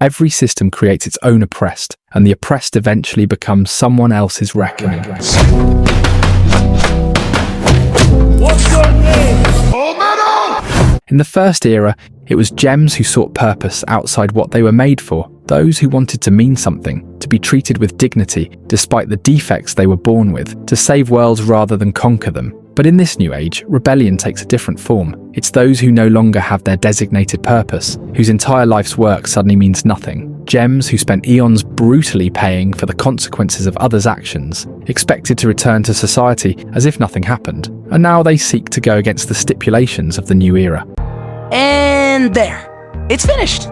Every system creates its own oppressed, and the oppressed eventually becomes someone else's reckoning. What's your name? Full Metal! In the first era, it was gems who sought purpose outside what they were made for, those who wanted to mean something, to be treated with dignity despite the defects they were born with, to save worlds rather than conquer them. But in this new age, rebellion takes a different form. It's those who no longer have their designated purpose, whose entire life's work suddenly means nothing. Gems who spent eons brutally paying for the consequences of others' actions, expected to return to society as if nothing happened, and now they seek to go against the stipulations of the new era. And there, it's finished.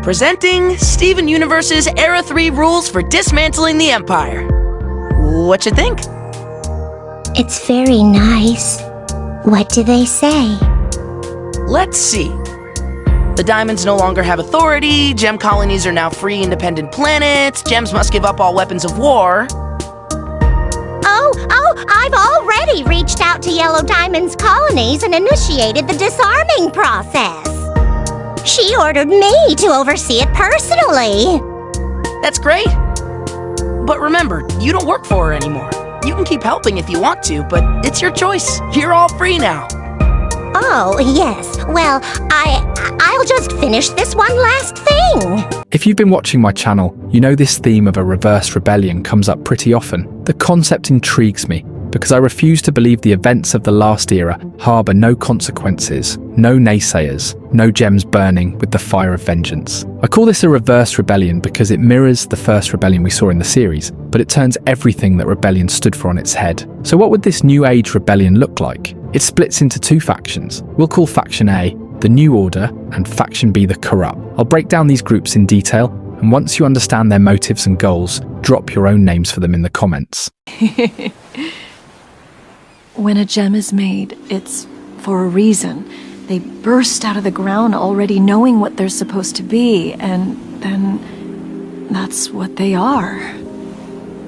Presenting Steven Universe's Era 3 rules for dismantling the Empire. What you think? It's very nice. What do they say? Let's see. The diamonds no longer have authority, gem colonies are now free independent planets, gems must give up all weapons of war. I've already reached out to Yellow Diamond's colonies and initiated the disarming process. She ordered me to oversee it personally. That's great. But remember, you don't work for her anymore. You can keep helping if you want to, but it's your choice. You're all free now. Oh, yes. Well, I'll just finish this one last thing. If you've been watching my channel, you know this theme of a reverse rebellion comes up pretty often. The concept intrigues me, because I refuse to believe the events of the last era harbour no consequences, no naysayers, no gems burning with the fire of vengeance. I call this a reverse rebellion because it mirrors the first rebellion we saw in the series, but it turns everything that rebellion stood for on its head. So what would this new age rebellion look like? It splits into two factions. We'll call Faction A the New Order and Faction B the Corrupt. I'll break down these groups in detail, and once you understand their motives and goals, drop your own names for them in the comments. When a gem is made, it's for a reason. They burst out of the ground already knowing what they're supposed to be, and then that's what they are.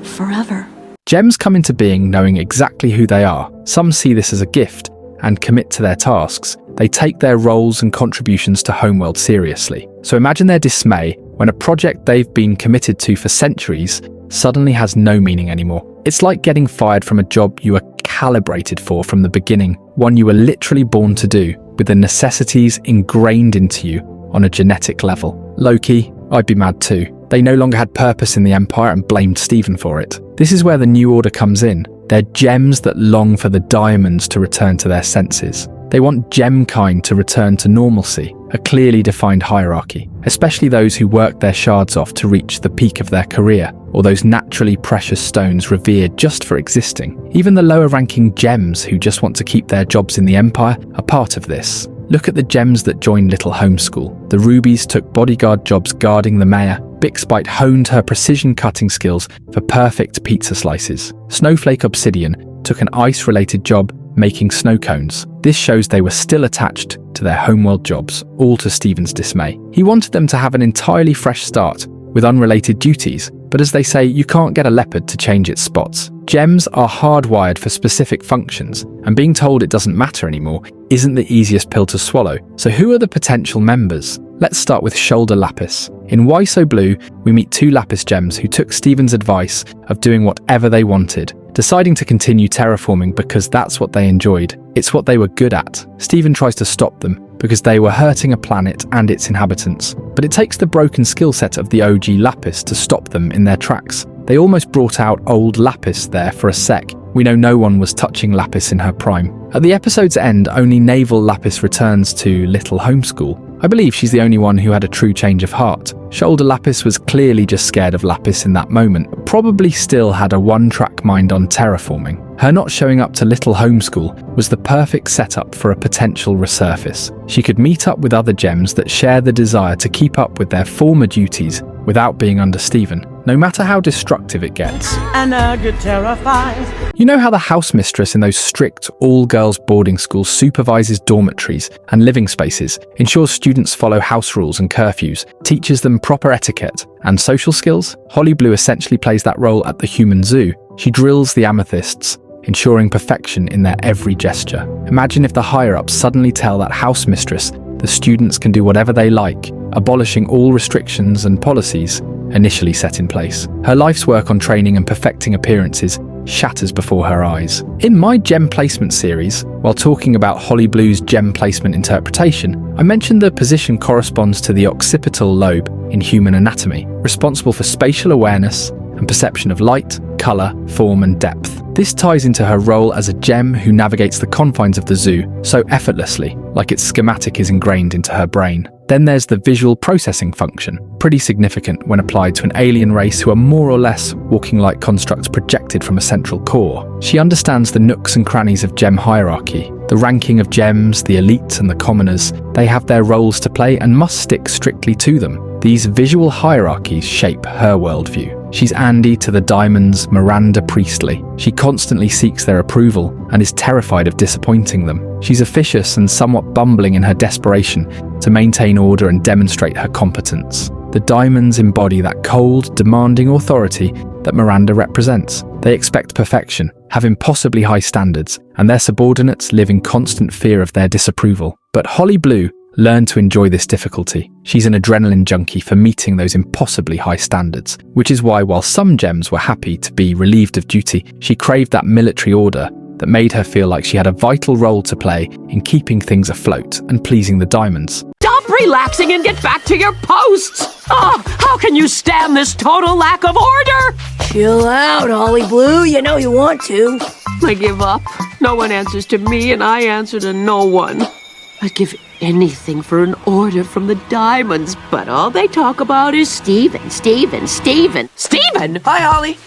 Forever. Gems come into being knowing exactly who they are. Some see this as a gift and commit to their tasks. They take their roles and contributions to Homeworld seriously. So imagine their dismay when a project they've been committed to for centuries suddenly has no meaning anymore. It's like getting fired from a job you were calibrated for from the beginning, one you were literally born to do, with the necessities ingrained into you on a genetic level. Low-key, I'd be mad too. They no longer had purpose in the Empire and blamed Steven for it. This is where the New Order comes in. They're gems that long for the diamonds to return to their senses. They want gemkind to return to normalcy, a clearly defined hierarchy, especially those who worked their shards off to reach the peak of their career, or those naturally precious stones revered just for existing. Even the lower-ranking gems who just want to keep their jobs in the Empire are part of this. Look at the gems that joined Little Homeschool. The rubies took bodyguard jobs guarding the mayor. Bixbite honed her precision-cutting skills for perfect pizza slices. Snowflake Obsidian took an ice-related job making snow cones. This shows they were still attached to their homeworld jobs, all to Steven's dismay. He wanted them to have an entirely fresh start, with unrelated duties, but as they say, you can't get a leopard to change its spots. Gems are hardwired for specific functions, and being told it doesn't matter anymore isn't the easiest pill to swallow. So who are the potential members? Let's start with Shoulder Lapis. In Why So Blue, we meet two Lapis gems who took Steven's advice of doing whatever they wanted, deciding to continue terraforming because that's what they enjoyed. It's what they were good at. Steven tries to stop them because they were hurting a planet and its inhabitants. But it takes the broken skill set of the OG Lapis to stop them in their tracks. They almost brought out old Lapis there for a sec. We know no one was touching Lapis in her prime. At the episode's end, only Naval Lapis returns to Little Homeschool. I believe she's the only one who had a true change of heart. Shoulder Lapis was clearly just scared of Lapis in that moment, but probably still had a one-track mind on terraforming. Her not showing up to Little Homeschool was the perfect setup for a potential resurface. She could meet up with other gems that share the desire to keep up with their former duties without being under Steven, no matter how destructive it gets. And Agate terrifies. You know how the house mistress in those strict all-girls boarding schools supervises dormitories and living spaces, ensures students follow house rules and curfews, teaches them proper etiquette and social skills? Holly Blue essentially plays that role at the human zoo. She drills the amethysts, ensuring perfection in their every gesture. Imagine if the higher-ups suddenly tell that house mistress the students can do whatever they like, abolishing all restrictions and policies initially set in place. Her life's work on training and perfecting appearances shatters before her eyes. In my gem placement series, while talking about Holly Blue's gem placement interpretation, I mentioned the position corresponds to the occipital lobe in human anatomy, responsible for spatial awareness and perception of light, colour, form and depth. This ties into her role as a gem who navigates the confines of the zoo so effortlessly, like its schematic is ingrained into her brain. Then there's the visual processing function, pretty significant when applied to an alien race who are more or less walking like constructs projected from a central core. She understands the nooks and crannies of gem hierarchy, the ranking of gems, the elite and the commoners. They have their roles to play and must stick strictly to them. These visual hierarchies shape her worldview. She's Andy to the Diamonds, Miranda Priestley. She constantly seeks their approval and is terrified of disappointing them. She's officious and somewhat bumbling in her desperation to maintain order and demonstrate her competence. The Diamonds embody that cold, demanding authority that Miranda represents. They expect perfection, have impossibly high standards, and their subordinates live in constant fear of their disapproval. But Holly Blue learned to enjoy this difficulty. She's an adrenaline junkie for meeting those impossibly high standards, which is why while some gems were happy to be relieved of duty, she craved that military order that made her feel like she had a vital role to play in keeping things afloat and pleasing the Diamonds. Stop relaxing and get back to your posts! Oh, how can you stand this total lack of order? Chill out, Holly Blue. You know you want to. I give up. No one answers to me, and I answer to no one. I'd give anything for an order from the Diamonds, but all they talk about is Steven. Steven! Hi, Holly.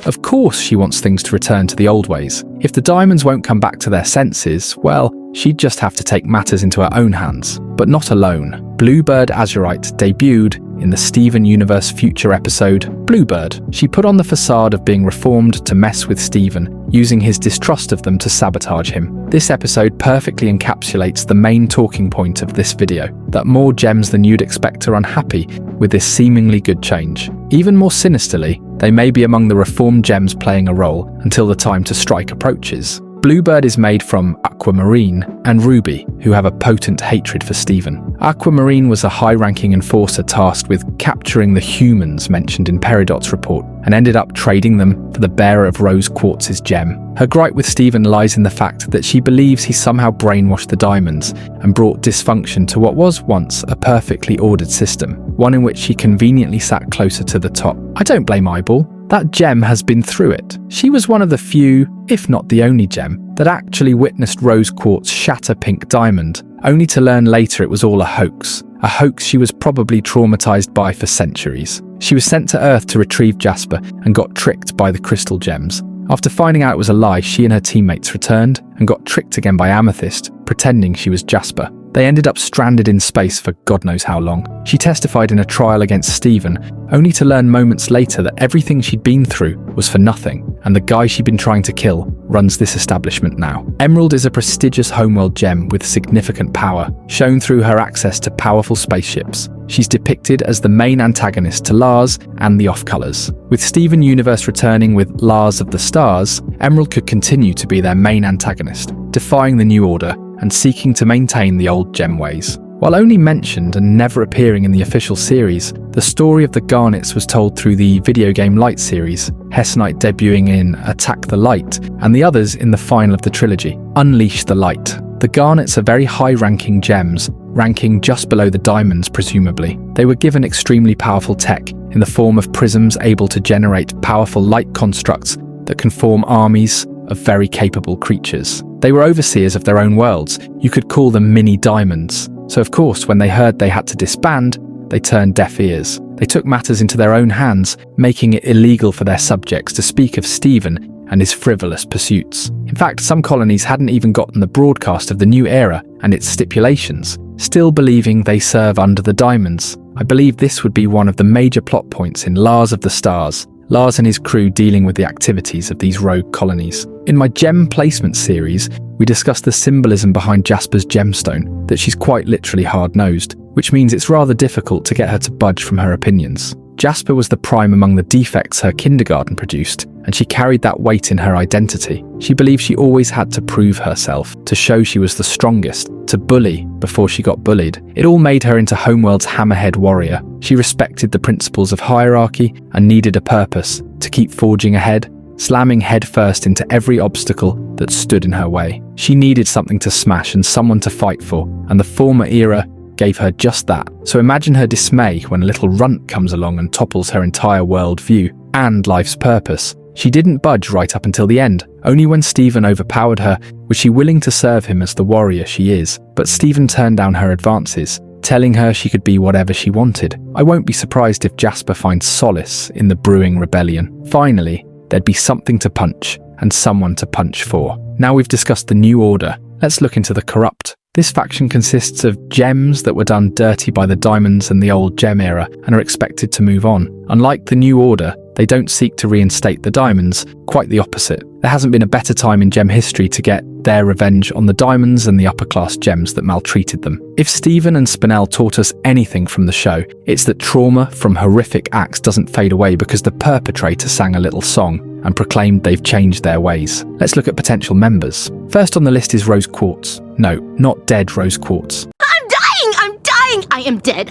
Of course she wants things to return to the old ways. If the Diamonds won't come back to their senses, well, she'd just have to take matters into her own hands. But not alone. Bluebird Azurite debuted in the Steven Universe Future episode, Bluebird. She put on the facade of being reformed to mess with Steven, using his distrust of them to sabotage him. This episode perfectly encapsulates the main talking point of this video, that more gems than you'd expect are unhappy with this seemingly good change. Even more sinisterly, they may be among the reformed gems playing a role until the time to strike approaches. Bluebird is made from Aquamarine and Ruby, who have a potent hatred for Steven. Aquamarine was a high-ranking enforcer tasked with capturing the humans mentioned in Peridot's report and ended up trading them for the bearer of Rose Quartz's gem. Her gripe with Steven lies in the fact that she believes he somehow brainwashed the Diamonds and brought dysfunction to what was once a perfectly ordered system, one in which she conveniently sat closer to the top. I don't blame Eyeball. That gem has been through it. She was one of the few, if not the only gem, that actually witnessed Rose Quartz shatter Pink Diamond, only to learn later it was all a hoax she was probably traumatized by for centuries. She was sent to Earth to retrieve Jasper and got tricked by the crystal gems. After finding out it was a lie, she and her teammates returned and got tricked again by Amethyst, pretending she was Jasper. They ended up stranded in space for God knows how long. She testified in a trial against Steven, only to learn moments later that everything she'd been through was for nothing, and the guy she'd been trying to kill runs this establishment now. Emerald is a prestigious homeworld gem with significant power, shown through her access to powerful spaceships. She's depicted as the main antagonist to Lars and the Off-Colors. With Steven Universe returning with Lars of the Stars, Emerald could continue to be their main antagonist, defying the New Order and seeking to maintain the old gem ways. While only mentioned and never appearing in the official series, the story of the Garnets was told through the video game Light series, Hessnite debuting in Attack the Light, and the others in the final of the trilogy, Unleash the Light. The Garnets are very high-ranking gems, ranking just below the Diamonds presumably. They were given extremely powerful tech in the form of prisms able to generate powerful light constructs that can form armies of very capable creatures. They were overseers of their own worlds. You could call them mini Diamonds. So of course, when they heard they had to disband, they turned deaf ears. They took matters into their own hands, making it illegal for their subjects to speak of Steven and his frivolous pursuits. In fact, some colonies hadn't even gotten the broadcast of the new era and its stipulations, still believing they serve under the Diamonds. I believe this would be one of the major plot points in Lars of the Stars, Lars and his crew dealing with the activities of these rogue colonies. In my gem placement series, we discussed the symbolism behind Jasper's gemstone, that she's quite literally hard-nosed, which means it's rather difficult to get her to budge from her opinions. Jasper was the prime among the defects her kindergarten produced, and she carried that weight in her identity. She believed she always had to prove herself, to show she was the strongest, to bully before she got bullied. It all made her into Homeworld's hammerhead warrior. She respected the principles of hierarchy and needed a purpose to keep forging ahead, slamming headfirst into every obstacle that stood in her way. She needed something to smash and someone to fight for, and the former era gave her just that. So imagine her dismay when a little runt comes along and topples her entire world view and life's purpose. She didn't budge right up until the end. Only when Stephen overpowered her was she willing to serve him as the warrior she is. But Stephen turned down her advances, telling her she could be whatever she wanted. I won't be surprised if Jasper finds solace in the brewing rebellion. Finally, there'd be something to punch and someone to punch for. Now we've discussed the New Order, let's look into the Corrupt. This faction consists of gems that were done dirty by the Diamonds and the old gem era and are expected to move on. Unlike the New Order, they don't seek to reinstate the Diamonds, quite the opposite. There hasn't been a better time in gem history to get their revenge on the Diamonds and the upper-class gems that maltreated them. If Stephen and Spinel taught us anything from the show, it's that trauma from horrific acts doesn't fade away because the perpetrator sang a little song and proclaimed they've changed their ways. Let's look at potential members. First on the list is Rose Quartz. No, not dead Rose Quartz. I'm dying! I am dead!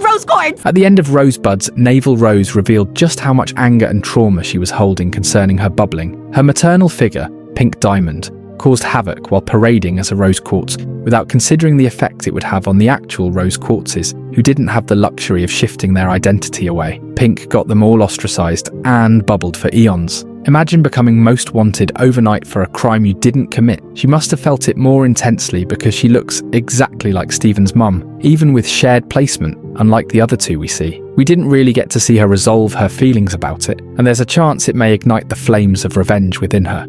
Rose Quartz! At the end of Rosebud's, Naval Rose revealed just how much anger and trauma she was holding concerning her bubbling. Her maternal figure, Pink Diamond, caused havoc while parading as a Rose Quartz without considering the effect it would have on the actual Rose Quartzes, who didn't have the luxury of shifting their identity away. Pink got them all ostracized and bubbled for eons. Imagine becoming most wanted overnight for a crime you didn't commit. She must have felt it more intensely because she looks exactly like Stephen's mum, even with shared placement, unlike the other two we see. We didn't really get to see her resolve her feelings about it, and there's a chance it may ignite the flames of revenge within her.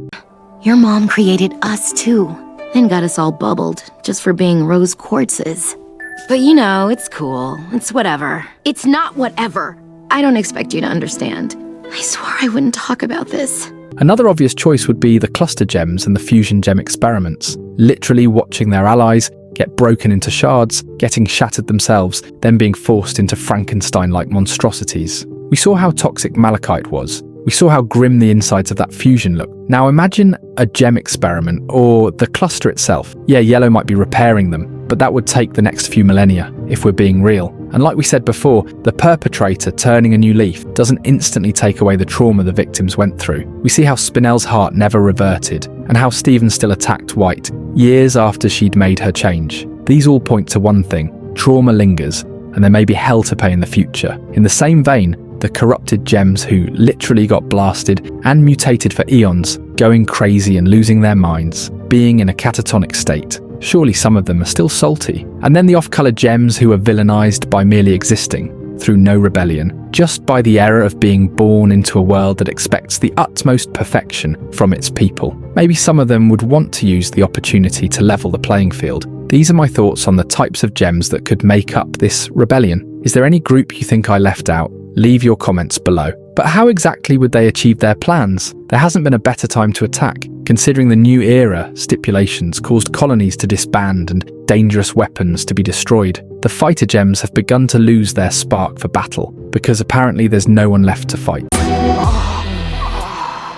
Your mom created us too, and got us all bubbled, just for being Rose Quartzes. But you know, it's cool. It's whatever. It's not whatever. I don't expect you to understand. I swore I wouldn't talk about this. Another obvious choice would be the cluster gems and the fusion gem experiments, literally watching their allies get broken into shards, getting shattered themselves, then being forced into Frankenstein-like monstrosities. We saw how toxic malachite was. We saw how grim the insides of that fusion looked. Now imagine a gem experiment, or the cluster itself. Yeah, yellow might be repairing them, but that would take the next few millennia, if we're being real. And like we said before, the perpetrator turning a new leaf doesn't instantly take away the trauma the victims went through. We see how Spinel's heart never reverted, and how Stephen still attacked White, years after she'd made her change. These all point to one thing: trauma lingers, and there may be hell to pay in the future. In the same vein, the corrupted gems who literally got blasted and mutated for eons, going crazy and losing their minds, being in a catatonic state. Surely some of them are still salty. And then the off-color gems who are villainized by merely existing, through no rebellion, just by the error of being born into a world that expects the utmost perfection from its people. Maybe some of them would want to use the opportunity to level the playing field. These are my thoughts on the types of gems that could make up this rebellion. Is there any group you think I left out? Leave your comments below. But how exactly would they achieve their plans? There hasn't been a better time to attack, considering the new era stipulations caused colonies to disband and dangerous weapons to be destroyed. The fighter gems have begun to lose their spark for battle, because apparently there's no one left to fight.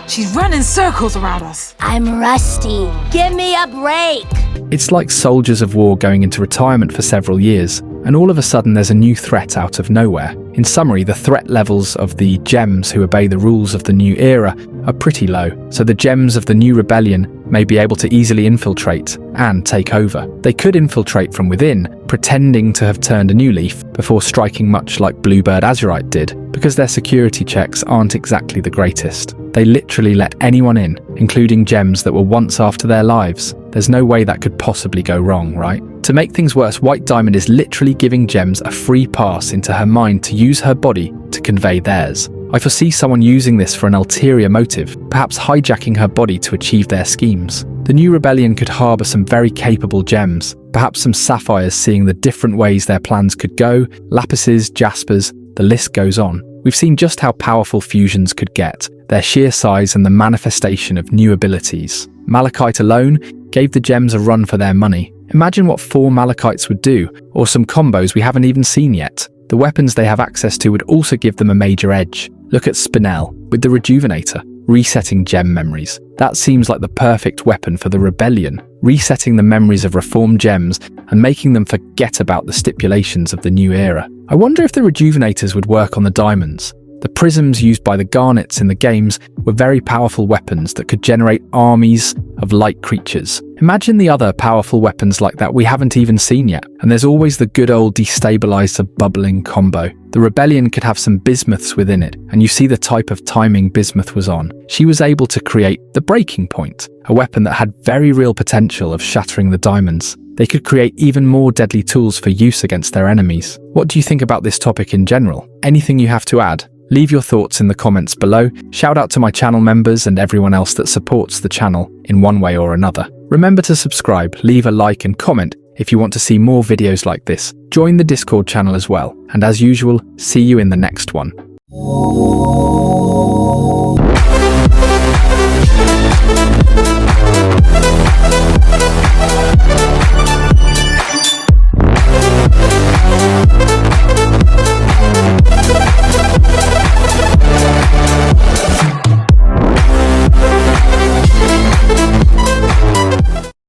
She's running circles around us. I'm rusty. Give me a break. It's like soldiers of war going into retirement for several years, and all of a sudden there's a new threat out of nowhere. In summary, the threat levels of the gems who obey the rules of the new era are pretty low, so the gems of the new rebellion may be able to easily infiltrate and take over. They could infiltrate from within, pretending to have turned a new leaf before striking much like Bluebird Azurite did, because their security checks aren't exactly the greatest. They literally let anyone in, including gems that were once after their lives. There's no way that could possibly go wrong, right? To make things worse, White Diamond is literally giving gems a free pass into her mind to use her body to convey theirs. I foresee someone using this for an ulterior motive, perhaps hijacking her body to achieve their schemes. The new rebellion could harbour some very capable gems, perhaps some sapphires seeing the different ways their plans could go, lapises, jaspers, the list goes on. We've seen just how powerful fusions could get, their sheer size and the manifestation of new abilities. Malachite alone gave the gems a run for their money. Imagine what 4 Malachites would do, or some combos we haven't even seen yet. The weapons they have access to would also give them a major edge. Look at Spinel with the Rejuvenator, resetting gem memories. That seems like the perfect weapon for the rebellion, resetting the memories of reformed gems and making them forget about the stipulations of the new era. I wonder if the Rejuvenators would work on the diamonds. The prisms used by the Garnets in the games were very powerful weapons that could generate armies of light creatures. Imagine the other powerful weapons like that we haven't even seen yet. And there's always the good old destabilizer bubbling combo. The rebellion could have some bismuths within it, and you see the type of timing bismuth was on. She was able to create the breaking point, a weapon that had very real potential of shattering the diamonds. They could create even more deadly tools for use against their enemies. What do you think about this topic in general? Anything you have to add? Leave your thoughts in the comments below. Shout out to my channel members and everyone else that supports the channel in one way or another. Remember to subscribe, leave a like and comment if you want to see more videos like this. Join the Discord channel as well. And as usual, see you in the next one.